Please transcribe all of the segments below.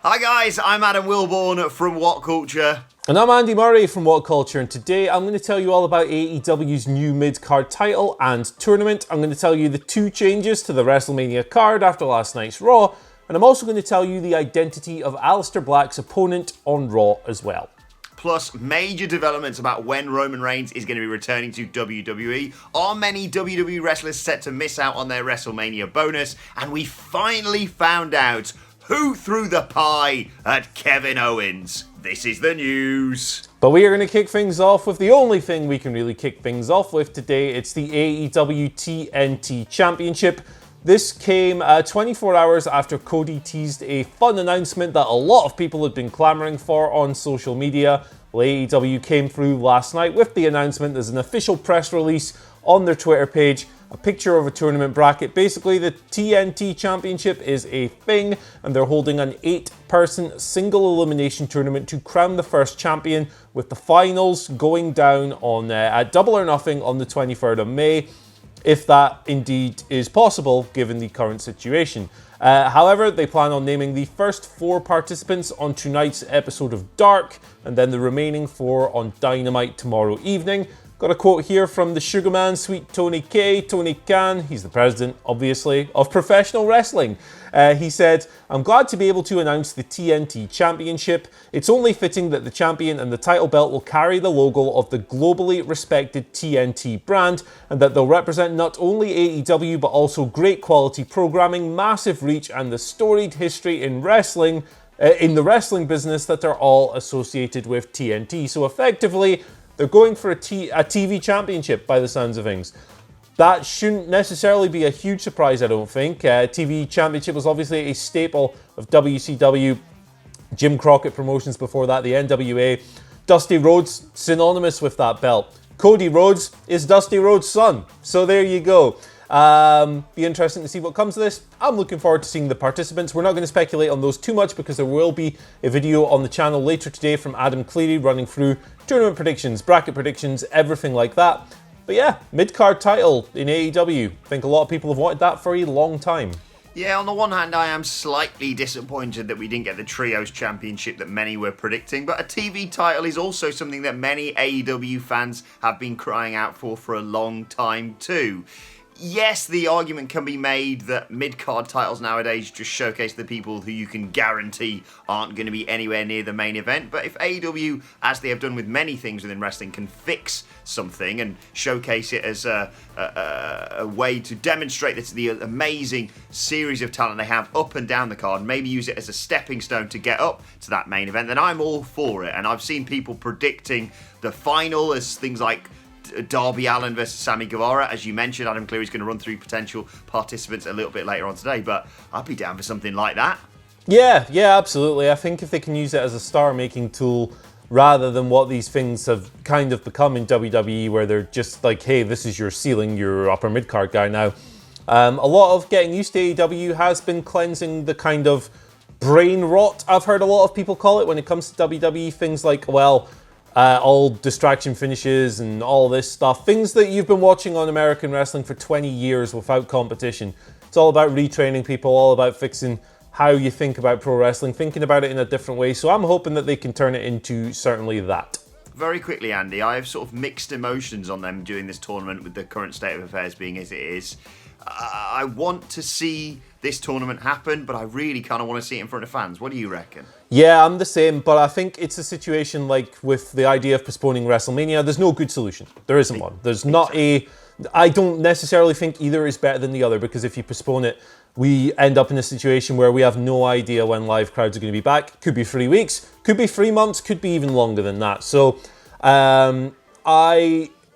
Hi guys, I'm Adam Wilborn from WhatCulture. And I'm Andy Murray from WhatCulture, and today I'm going to tell you all about AEW's new mid-card title and tournament. I'm going to tell you the two changes to the WrestleMania card after last night's Raw, and I'm also going to tell you the identity of Aleister Black's opponent on Raw as well. Plus, major developments about when Roman Reigns is going to be returning to WWE. Are many WWE wrestlers set to miss out on their WrestleMania bonus? And we finally found out who threw the pie at Kevin Owens. This is the news. But we are going to kick things off with the only thing we can really kick things off with today. It's the AEW TNT Championship. This came 24 hours after Cody teased a fun announcement that a lot of people had been clamoring for on social media. Well, AEW came through last night with the announcement. There's an official press release on their Twitter page, a picture of a tournament bracket. Basically, the TNT Championship is a thing, and they're holding an 8-person single elimination tournament to crown the first champion, with the finals going down on at Double or Nothing on the 23rd of May. If that indeed is possible, given the current situation. However, they plan on naming the first 4 participants on tonight's episode of Dark, and then the remaining 4 on Dynamite tomorrow evening. Got a quote here from the Sugarman, Sweet Tony K, Tony Khan, he's the president, obviously, of professional wrestling. He said, "I'm glad to be able to announce the TNT Championship. It's only fitting that the champion and the title belt will carry the logo of the globally respected TNT brand, and that they'll represent not only AEW but also great quality programming, massive reach, and the storied history in wrestling, in the wrestling business that are all associated with TNT." So effectively, they're going for a TV championship by the sounds of things. That shouldn't necessarily be a huge surprise, I don't think. TV championship was obviously a staple of WCW, Jim Crockett Promotions before that, the NWA. Dusty Rhodes, synonymous with that belt. Cody Rhodes is Dusty Rhodes' son. So there you go. Be interesting to see what comes of this. I'm looking forward to seeing the participants. We're not going to speculate on those too much because there will be a video on the channel later today from Adam Cleary running through tournament predictions, bracket predictions, everything like that. But yeah, mid-card title in AEW. I think a lot of people have wanted that for a long time. Yeah, on the one hand, I am slightly disappointed that we didn't get the Trios Championship that many were predicting, but a TV title is also something that many AEW fans have been crying out for a long time too. Yes, the argument can be made that mid-card titles nowadays just showcase the people who you can guarantee aren't going to be anywhere near the main event. But if AEW, as they have done with many things within wrestling, can fix something and showcase it as a way to demonstrate the amazing series of talent they have up and down the card, maybe use it as a stepping stone to get up to that main event, then I'm all for it. And I've seen people predicting the final as things like Darby Allin versus Sammy Guevara. As you mentioned, Adam Cleary's going to run through potential participants a little bit later on today, but I'd be down for something like that. Yeah, absolutely. I think if they can use it as a star-making tool rather than what these things have kind of become in WWE, where they're just like, hey, this is your ceiling, your upper mid-card guy now. A lot of getting used to AEW has been cleansing the kind of brain rot, I've heard a lot of people call it, when it comes to WWE. Things like, all distraction finishes and all this stuff. Things that you've been watching on American wrestling for 20 years without competition. It's all about retraining people, all about fixing how you think about pro wrestling, thinking about it in a different way. So I'm hoping that they can turn it into certainly that. Very quickly, Andy, I have sort of mixed emotions on them doing this tournament with the current state of affairs being as it is. I want to see this tournament happen, but I really kind of want to see it in front of fans. What do you reckon? Yeah, I'm the same, but I think it's a situation like with the idea of postponing WrestleMania. There's no good solution. There isn't one. There's not a... I don't necessarily think either is better than the other, because if you postpone it, we end up in a situation where we have no idea when live crowds are going to be back. Could be 3 weeks, could be 3 months, could be even longer than that. So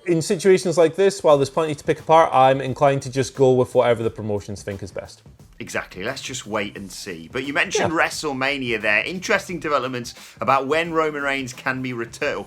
in situations like this, while there's plenty to pick apart, I'm inclined to just go with whatever the promotions think is best. Exactly. Let's just wait and see. But you mentioned WrestleMania there. Interesting developments about when Roman Reigns can be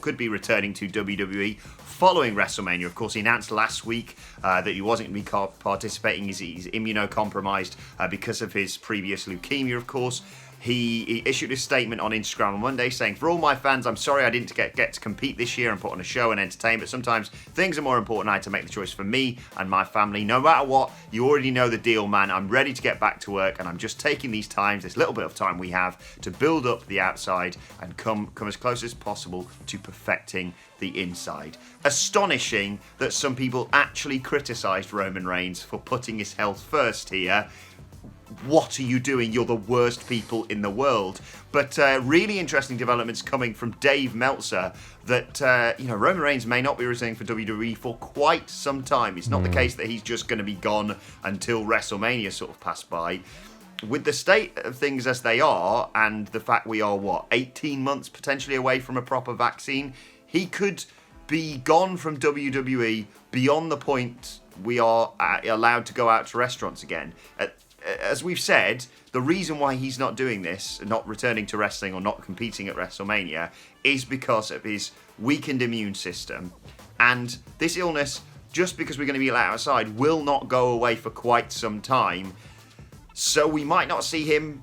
could be returning to WWE following WrestleMania. Of course, he announced last week that he wasn't going to be participating. He's immunocompromised because of his previous leukemia, of course. He issued a statement on Instagram on Monday saying, "For all my fans, I'm sorry I didn't get to compete this year and put on a show and entertain, but sometimes things are more important. I had to make the choice for me and my family. No matter what, you already know the deal, man. I'm ready to get back to work, and I'm just taking these times, this little bit of time we have, to build up the outside and come as close as possible to perfecting the inside." Astonishing that some people actually criticised Roman Reigns for putting his health first here. What are you doing? You're the worst people in the world. But really interesting developments coming from Dave Meltzer that Roman Reigns may not be returning for WWE for quite some time. It's not the case that he's just going to be gone until WrestleMania sort of passed by. With the state of things as they are, and the fact we are 18 months potentially away from a proper vaccine, he could be gone from WWE beyond the point we are allowed to go out to restaurants again. As we've said, the reason why he's not doing this, not returning to wrestling or not competing at WrestleMania, is because of his weakened immune system. And this illness, just because we're going to be allowed outside, will not go away for quite some time. So we might not see him,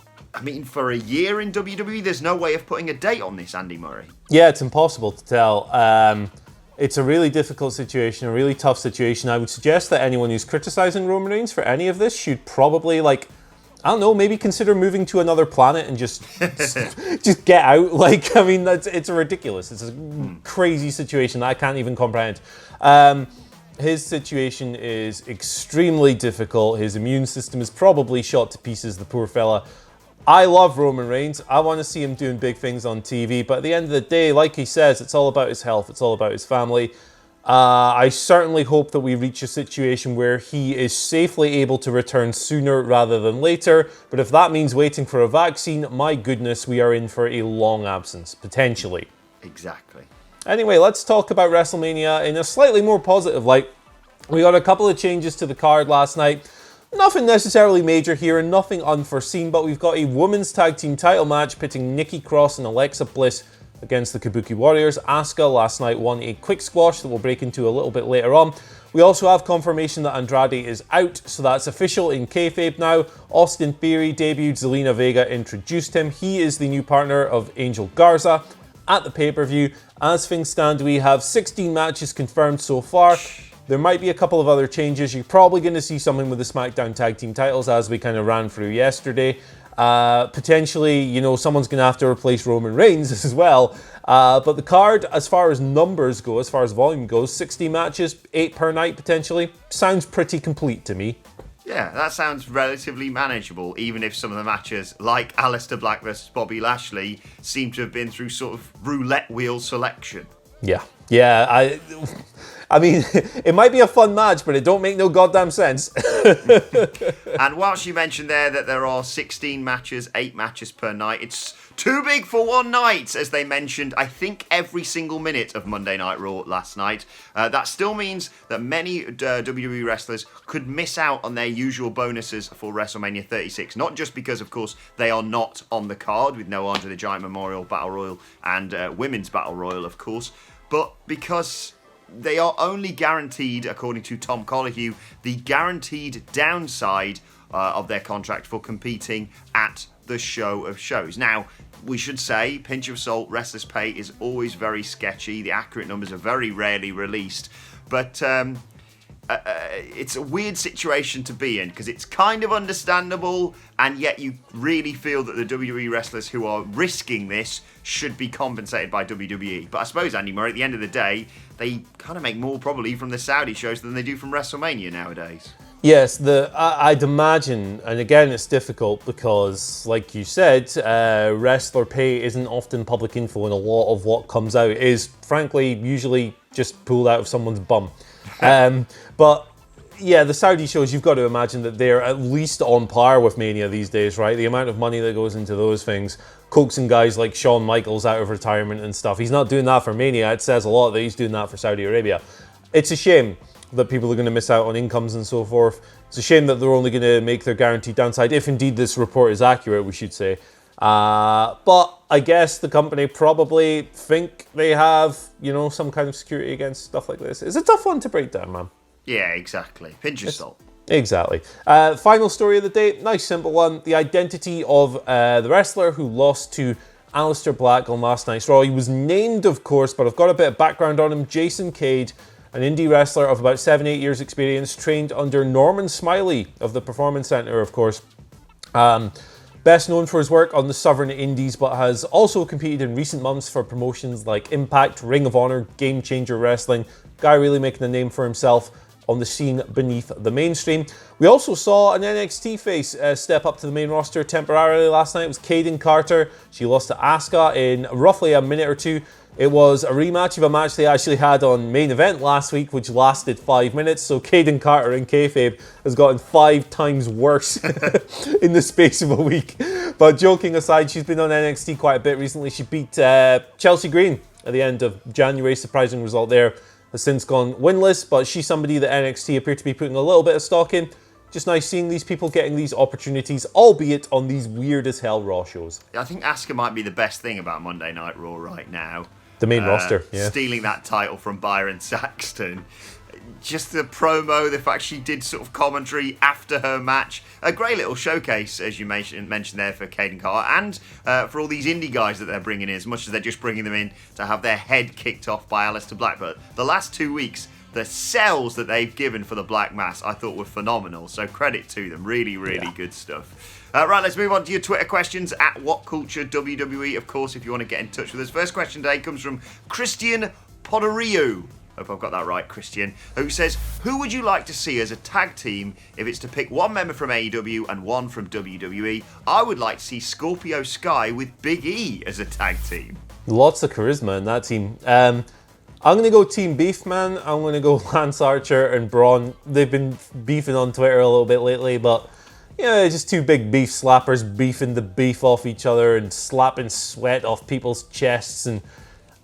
for a year in WWE. There's no way of putting a date on this, Andy Murray. Yeah, it's impossible to tell. It's a really difficult situation, a really tough situation. I would suggest that anyone who's criticizing Roman Reigns for any of this should probably, maybe consider moving to another planet and just get out. It's ridiculous. It's a crazy situation that I can't even comprehend. His situation is extremely difficult. His immune system is probably shot to pieces, the poor fella. I love Roman Reigns. I want to see him doing big things on TV. But at the end of the day, like he says, it's all about his health. It's all about his family. I certainly hope that we reach a situation where he is safely able to return sooner rather than later. But if that means waiting for a vaccine, my goodness, we are in for a long absence, potentially. Exactly. Anyway, let's talk about WrestleMania in a slightly more positive light. We got a couple of changes to the card last night. Nothing necessarily major here and nothing unforeseen, but we've got a women's tag team title match pitting Nikki Cross and Alexa Bliss against the Kabuki Warriors. Asuka last night won a quick squash that we'll break into a little bit later on. We also have confirmation that Andrade is out, so that's official in kayfabe now. Austin Theory debuted, Zelina Vega introduced him. He is the new partner of Angel Garza at the pay-per-view. As things stand, we have 16 matches confirmed so far. There might be a couple of other changes. You're probably going to see something with the SmackDown Tag Team titles as we kind of ran through yesterday. Potentially, someone's going to have to replace Roman Reigns as well. But the card, as far as numbers go, as far as volume goes, 60 matches, 8 per night potentially, sounds pretty complete to me. Yeah, that sounds relatively manageable, even if some of the matches, like Aleister Black versus Bobby Lashley, seem to have been through sort of roulette wheel selection. Yeah, it might be a fun match, but it don't make no goddamn sense. And whilst you mentioned there that there are 16 matches, 8 matches per night, it's too big for one night, as they mentioned, I think, every single minute of Monday Night Raw last night. That still means that many WWE wrestlers could miss out on their usual bonuses for WrestleMania 36. Not just because, of course, they are not on the card with no Andre the Giant Memorial Battle Royal and Women's Battle Royal, of course, but because they are only guaranteed, according to Tom Colohue, the guaranteed downside of their contract for competing at the show of shows. Now, we should say, pinch of salt, wrestlers' pay is always very sketchy. The accurate numbers are very rarely released. But it's a weird situation to be in because it's kind of understandable, and yet you really feel that the WWE wrestlers who are risking this should be compensated by WWE. But I suppose, Andy Murray, at the end of the day, they kind of make more probably from the Saudi shows than they do from WrestleMania nowadays. Yes, I'd imagine, and again, it's difficult because, like you said, wrestler pay isn't often public info, and a lot of what comes out is, frankly, usually just pulled out of someone's bum. But yeah, the Saudi shows, you've got to imagine that they're at least on par with Mania these days, right? The amount of money that goes into those things, coaxing guys like Shawn Michaels out of retirement and stuff. He's not doing that for Mania. It says a lot that he's doing that for Saudi Arabia. It's a shame that people are going to miss out on incomes and so forth. It's a shame that they're only going to make their guaranteed downside, if indeed this report is accurate, we should say. But I guess the company probably think they have, some kind of security against stuff like this. It's a tough one to break down, man. Yeah, exactly. Pinch of salt. Exactly. Final story of the day, nice simple one. The identity of the wrestler who lost to Aleister Black on last night's Raw. He was named, of course, but I've got a bit of background on him. Jason Cade, an indie wrestler of about 7-8 years experience, trained under Norman Smiley of the Performance Center, of course. Best known for his work on the Southern Indies, but has also competed in recent months for promotions like Impact, Ring of Honor, Game Changer Wrestling. Guy really making a name for himself on the scene beneath the mainstream. We also saw an NXT face step up to the main roster temporarily last night. It was Kaden Carter. She lost to Asuka in roughly a minute or two. It was a rematch of a match they actually had on main event last week, which lasted 5 minutes. So Kaden Carter in kayfabe has gotten 5 times worse in the space of a week. But joking aside, she's been on NXT quite a bit recently. She beat Chelsea Green at the end of January. Surprising result there. Has since gone winless, but she's somebody that NXT appear to be putting a little bit of stock in. Just nice seeing these people getting these opportunities, albeit on these weird as hell Raw shows. I think Asuka might be the best thing about Monday Night Raw right now. The main roster, yeah. Stealing that title from Byron Saxton. Just the promo, the fact she did sort of commentary after her match. A great little showcase, as you mentioned there, for Kaden Carter and for all these indie guys that they're bringing in, as much as they're just bringing them in to have their head kicked off by Aleister Black. But the last 2 weeks, the sells that they've given for the Black Mass, I thought were phenomenal. So credit to them. Really, really good stuff. Right, let's move on to your Twitter questions at WhatCulture WWE. Of course, if you want to get in touch with us. First question today comes from Christian Poderio. Hope I've got that right, Christian. Who says, who would you like to see as a tag team if it's to pick one member from AEW and one from WWE? I would like to see Scorpio Sky with Big E as a tag team. Lots of charisma in that team. I'm going to go Team Beef, man. I'm going to go Lance Archer and Braun. They've been beefing on Twitter a little bit lately, but yeah, just two big beef slappers beefing the beef off each other and slapping sweat off people's chests. And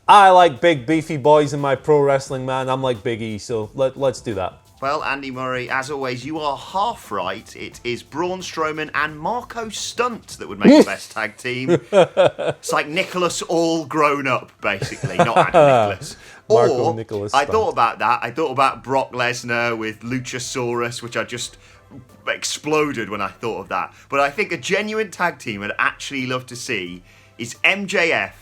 I like big beefy boys in my pro wrestling, man. I'm like Big E, so let's do that. Well, Andy Murray, as always, you are half right. It is Braun Strowman and Marco Stunt that would make the best tag team. It's like Nicholas all grown up, basically, not Andy Nicholas. Marco Nicholas I Stunt. thought about that. I thought about Brock Lesnar with Luchasaurus, which I just exploded when I thought of that. But I think a genuine tag team I'd actually love to see is MJF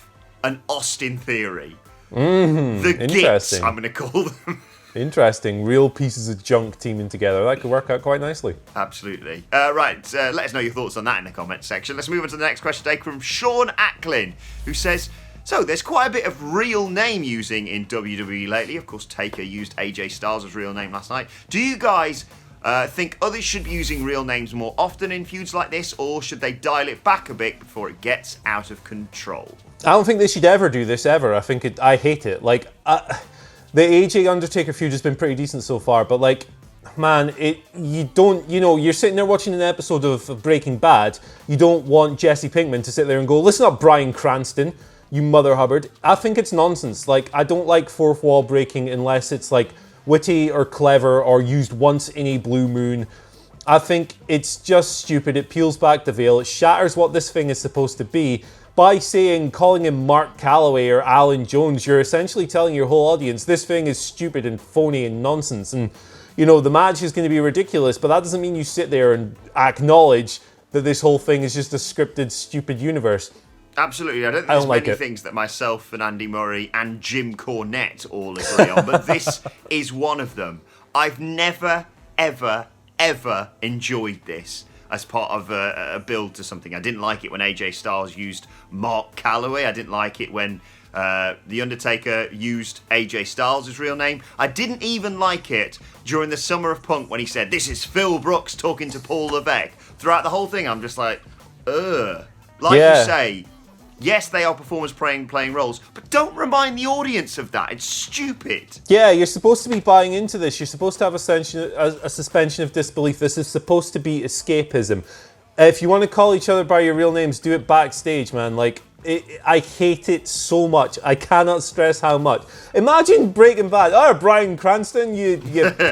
and Austin Theory. The Gits, I'm going to call them. Interesting. Real pieces of junk teaming together. That could work out quite nicely. Absolutely. Right, let us know your thoughts on that in the comments section. Let's move on to the next question today from Sean Acklin, who says, so there's quite a bit of real name using in WWE lately. Of course, Taker used AJ Styles' real name last night. Do you guys think others should be using real names more often in feuds like this, or should they dial it back a bit before it gets out of control? I don't think they should ever do this, ever. I hate it. Like, the AJ Undertaker feud has been pretty decent so far, but like, man, you're sitting there watching an episode of Breaking Bad, you don't want Jesse Pinkman to sit there and go, listen up, Bryan Cranston, you mother Hubbard. I think it's nonsense. Like, I don't like fourth wall breaking unless it's like witty or clever or used once in a blue moon. I think it's just stupid. It peels back the veil. It shatters what this thing is supposed to be. By calling him Mark Calloway or Alan Jones, you're essentially telling your whole audience this thing is stupid and phony and nonsense. And, the match is going to be ridiculous, but that doesn't mean you sit there and acknowledge that this whole thing is just a scripted, stupid universe. Absolutely. I don't think there's many things that myself and Andy Murray and Jim Cornette all agree on, but this is one of them. I've never, ever, ever enjoyed this as part of a build to something. I didn't like it when AJ Styles used Mark Calloway. I didn't like it when The Undertaker used AJ Styles' real name. I didn't even like it during the Summer of Punk when he said, this is Phil Brooks talking to Paul Levesque. Throughout the whole thing, I'm just like, ugh. Like you say, yes, they are performers playing roles, but don't remind the audience of that. It's stupid. Yeah, you're supposed to be buying into this. You're supposed to have a suspension of disbelief. This is supposed to be escapism. If you want to call each other by your real names, do it backstage, man. Like, I hate it so much. I cannot stress how much. Imagine Breaking Bad. Oh, Bryan Cranston, you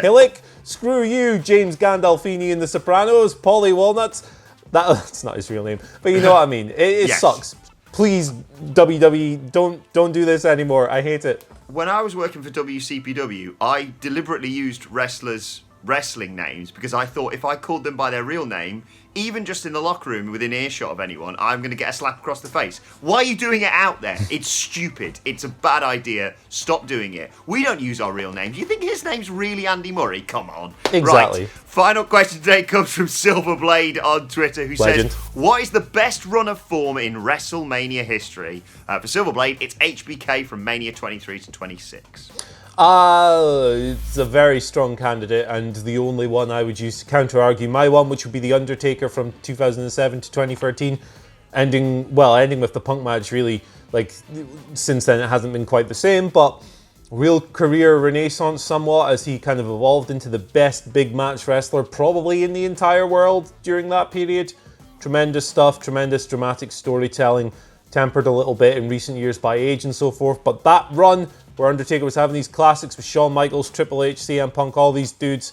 pillock. Screw you, James Gandolfini in The Sopranos, Paulie Walnuts. That's not his real name, but you know what I mean. It yes. Sucks. Please, WWE, don't do this anymore. I hate it. When I was working for WCPW, I deliberately used wrestlers' wrestling names because I thought if I called them by their real name, even just in the locker room within earshot of anyone, I'm going to get a slap across the face. Why are you doing it out there? It's stupid. It's a bad idea. Stop doing it. We don't use our real names. You think his name's really Andy Murray? Come on. Exactly. Right. Final question today comes from Silverblade on Twitter, who Legend. says, what is the best run of form in WrestleMania history? For Silverblade, it's HBK from Mania 23 to 26. It's a very strong candidate, and the only one I would use to counter-argue my one, which would be The Undertaker from 2007 to 2013, ending with the Punk match, really. Like, since then it hasn't been quite the same, but real career renaissance somewhat as he kind of evolved into the best big match wrestler probably in the entire world during that period. Tremendous stuff, tremendous dramatic storytelling, tempered a little bit in recent years by age and so forth, but that run where Undertaker was having these classics with Shawn Michaels, Triple H, CM Punk, all these dudes,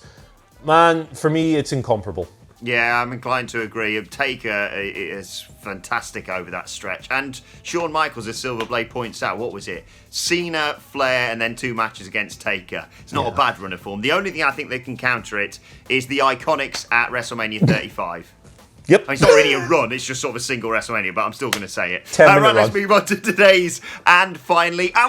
man, for me, it's incomparable. Yeah, I'm inclined to agree. Taker is fantastic over that stretch. And Shawn Michaels, as Silverblade points out, what was it? Cena, Flair, and then 2 matches against Taker. It's not a bad run of form. The only thing I think that can counter it is the Iconics at WrestleMania 35. Yep. I mean, it's not really a run, it's just sort of a single WrestleMania, but I'm still going to say it. 10-minute right, let's run. move on to today's and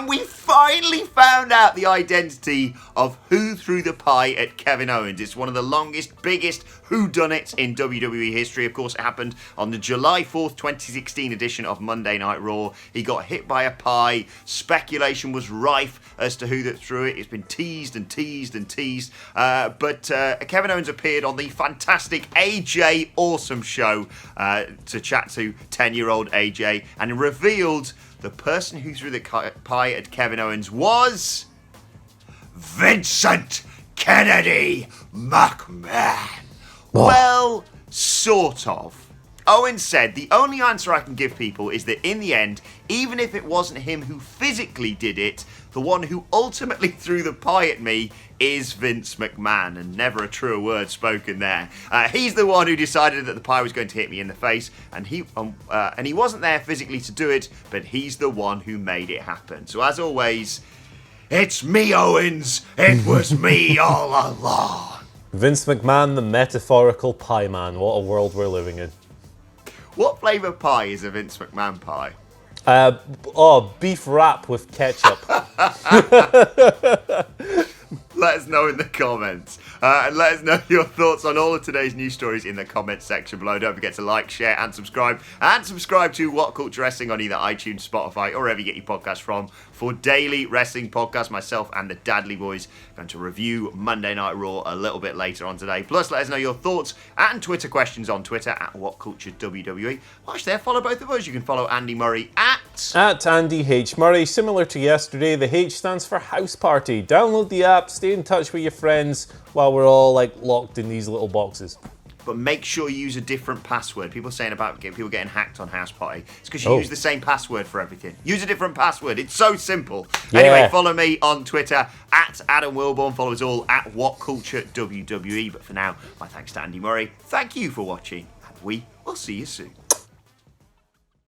we finally found out the identity of who threw the pie at Kevin Owens. It's one of the longest, biggest whodunits in WWE history. Of course, it happened on the July 4th, 2016 edition of Monday Night Raw. He got hit by a pie. Speculation was rife as to who that threw it. It's been teased and teased and teased. But Kevin Owens appeared on the fantastic AJ Awesome show to chat to 10-year-old AJ and revealed the person who threw the pie at Kevin Owens was Vincent Kennedy McMahon. Oh. Well, sort of. Owens said, the only answer I can give people is that in the end, even if it wasn't him who physically did it, the one who ultimately threw the pie at me is Vince McMahon, and never a truer word spoken there. He's the one who decided that the pie was going to hit me in the face, and he wasn't there physically to do it, but he's the one who made it happen. So as always, it's me, Owens. It was me all along. Vince McMahon, the metaphorical pie man. What a world we're living in. What flavour pie is a Vince McMahon pie? Beef wrap with ketchup. Let us know in the comments. And let us know your thoughts on all of today's news stories in the comments section below. Don't forget to like, share, and subscribe. And subscribe to WhatCulture Wrestling on either iTunes, Spotify, or wherever you get your podcasts from for daily wrestling podcasts. Myself and the Dadley Boys are going to review Monday Night Raw a little bit later on today. Plus, let us know your thoughts and Twitter questions on Twitter at WhatCultureWWE. Watch there, follow both of us. You can follow Andy Murray at Andy H. Murray. Similar to yesterday, the H stands for House Party. Download the app, stay in touch with your friends while we're all locked in these little boxes. But make sure you use a different password. People are saying about people getting hacked on House Party. It's because you use the same password for everything. Use a different password. It's so simple. Yeah. Anyway, follow me on Twitter at Adam Wilborn. Follow us all at WhatCultureWWE. But for now, my thanks to Andy Murray. Thank you for watching, and we will see you soon.